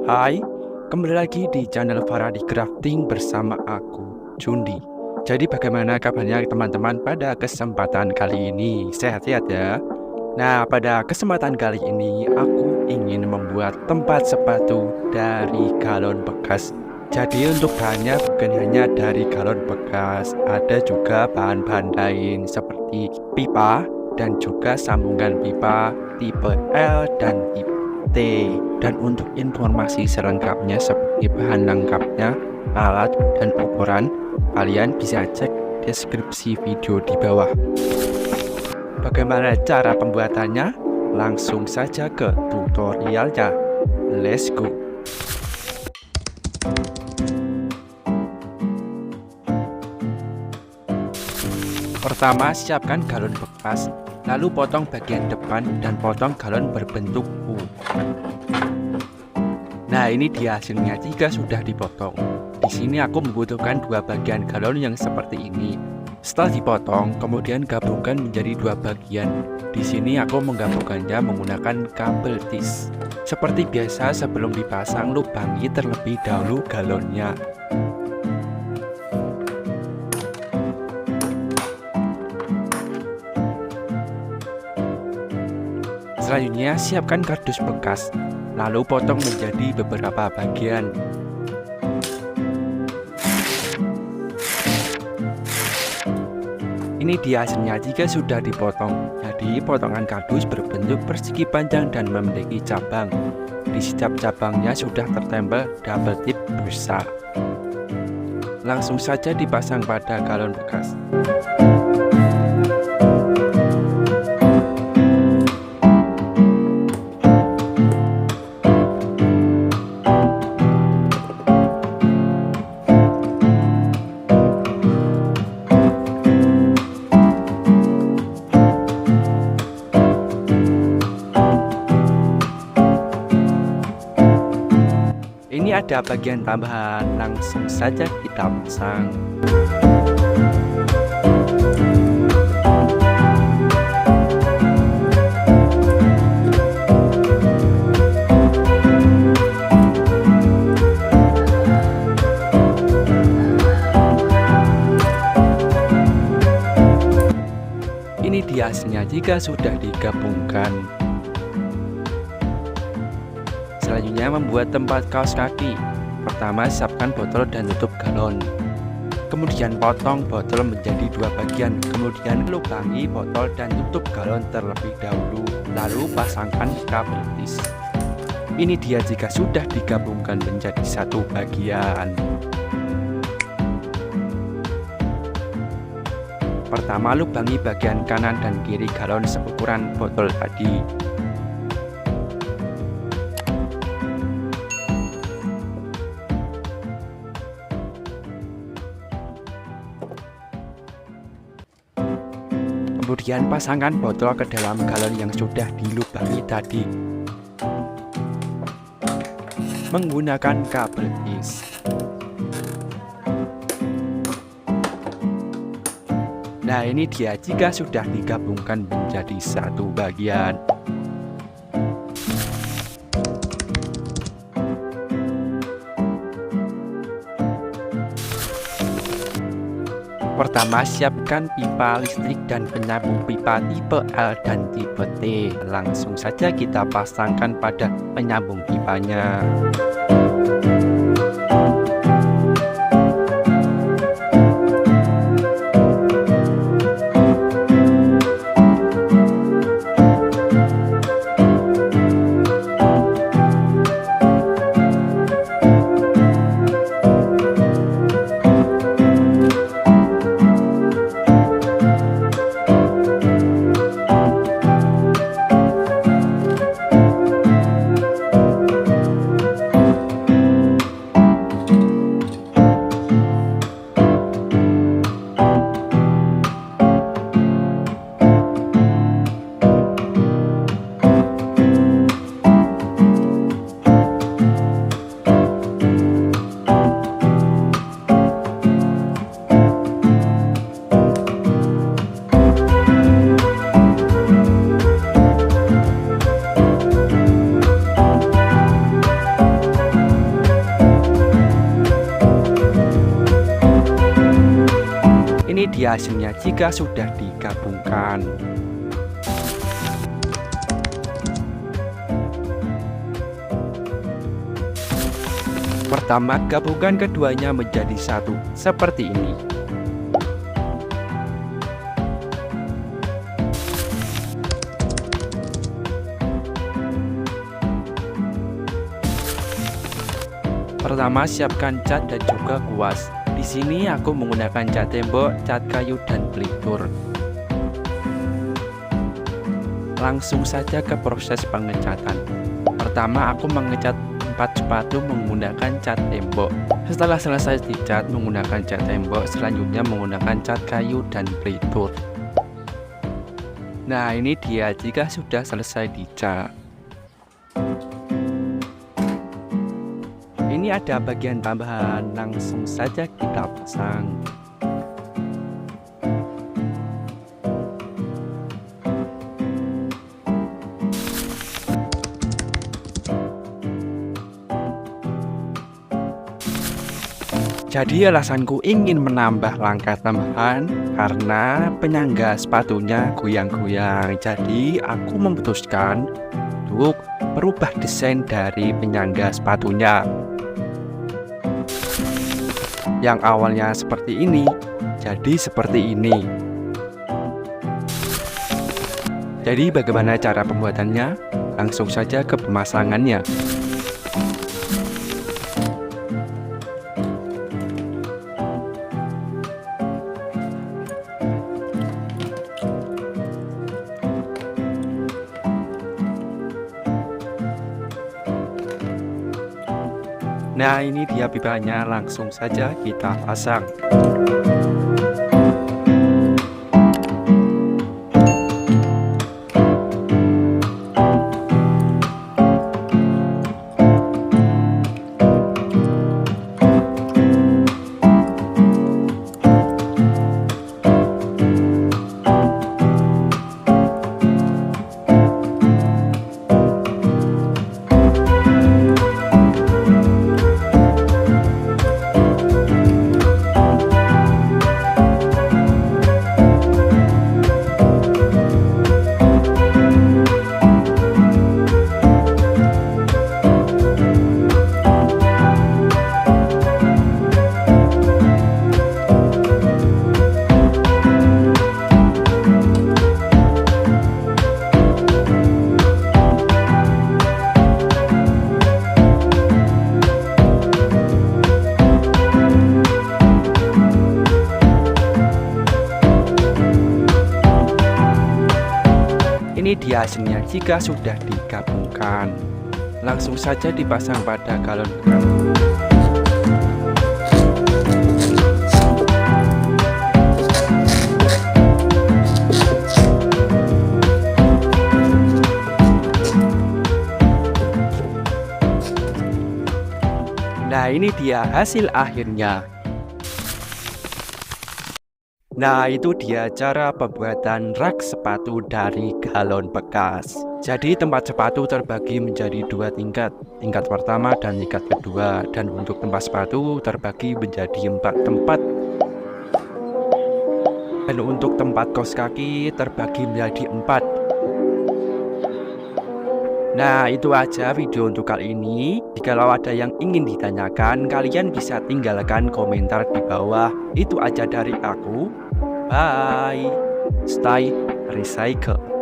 Hai, kembali lagi di channel Faradi Crafting bersama aku, Jundi. Jadi bagaimana kabarnya teman-teman pada kesempatan kali ini? Sehat-sehat ya? Nah, pada kesempatan kali ini aku ingin membuat tempat sepatu dari galon bekas. Jadi untuk bahannya bukan hanya dari galon bekas, ada juga bahan-bahan lain seperti pipa dan juga sambungan pipa tipe L dan tipe T. Dan untuk informasi selengkapnya seperti bahan lengkapnya, alat dan ukuran, kalian bisa cek deskripsi video di bawah. Bagaimana cara pembuatannya? Langsung saja ke tutorialnya. Let's go. Pertama, siapkan galon bekas, lalu potong bagian depan dan potong galon berbentuk U. Nah, ini dia hasilnya jika sudah dipotong. Di sini aku membutuhkan dua bagian galon yang seperti ini. Setelah dipotong, kemudian gabungkan menjadi dua bagian. Di sini aku menggabungkannya menggunakan kabel tis. Seperti biasa, sebelum dipasang, lubangi terlebih dahulu galonnya. Selanjutnya, siapkan kardus bekas, lalu potong menjadi beberapa bagian. Ini dia hasilnya jika sudah dipotong. Jadi potongan kardus berbentuk persegi panjang dan memiliki cabang. Di setiap cabangnya sudah tertempel double tip busa. Langsung saja dipasang pada galon bekas. Ini ada bagian tambahan, langsung saja kita pasang. Ini dia hasilnya jika sudah digabungkan. Selanjutnya membuat tempat kaos kaki. Pertama, siapkan botol dan tutup galon. Kemudian potong botol menjadi dua bagian. Kemudian lubangi botol dan tutup galon terlebih dahulu. Lalu pasangkan kabel tis. Ini dia jika sudah digabungkan menjadi satu bagian. Pertama, lubangi bagian kanan dan kiri galon seukuran botol tadi. Kemudian pasangkan botol ke dalam galon yang sudah dilubangi tadi menggunakan kabel tis. Nah, ini dia jika sudah digabungkan menjadi satu bagian. Pertama, siapkan pipa listrik dan penyambung pipa tipe L dan tipe T. Langsung saja kita pasangkan pada penyambung pipanya. dia hasilnya jika sudah digabungkan. Pertama, gabungkan keduanya menjadi satu, seperti ini. Pertama, siapkan cat dan juga kuas. Di sini aku menggunakan cat tembok, cat kayu, dan pelitur. Langsung saja ke proses pengecatan. Pertama, aku mengecat 4 sepatu menggunakan cat tembok. Setelah selesai dicat menggunakan cat tembok, selanjutnya menggunakan cat kayu dan pelitur. Nah, ini dia jika sudah selesai dicat. Ini ada bagian tambahan, langsung saja kita pasang. Jadi alasanku ingin menambah langkah tambahan karena penyangga sepatunya goyang-goyang. Jadi aku memutuskan untuk merubah desain dari penyangga sepatunya. Yang awalnya seperti ini, jadi seperti ini. Jadi bagaimana cara pembuatannya? Langsung saja ke pemasangannya. Nah, ini dia pipanya, langsung saja kita pasang. Ini dia hasilnya jika sudah digabungkan. Langsung saja dipasang pada galon bekas. Nah, ini dia hasil akhirnya. Nah, itu dia cara pembuatan rak sepatu dari galon bekas. Jadi tempat sepatu terbagi menjadi 2 tingkat. Tingkat pertama dan tingkat kedua. Dan untuk tempat sepatu terbagi menjadi 4 tempat. Dan untuk tempat kaos kaki terbagi menjadi 4. Nah, itu aja video untuk kali ini. Jikalau ada yang ingin ditanyakan, kalian bisa tinggalkan komentar di bawah. Itu aja dari aku. Bye. Stay recycle.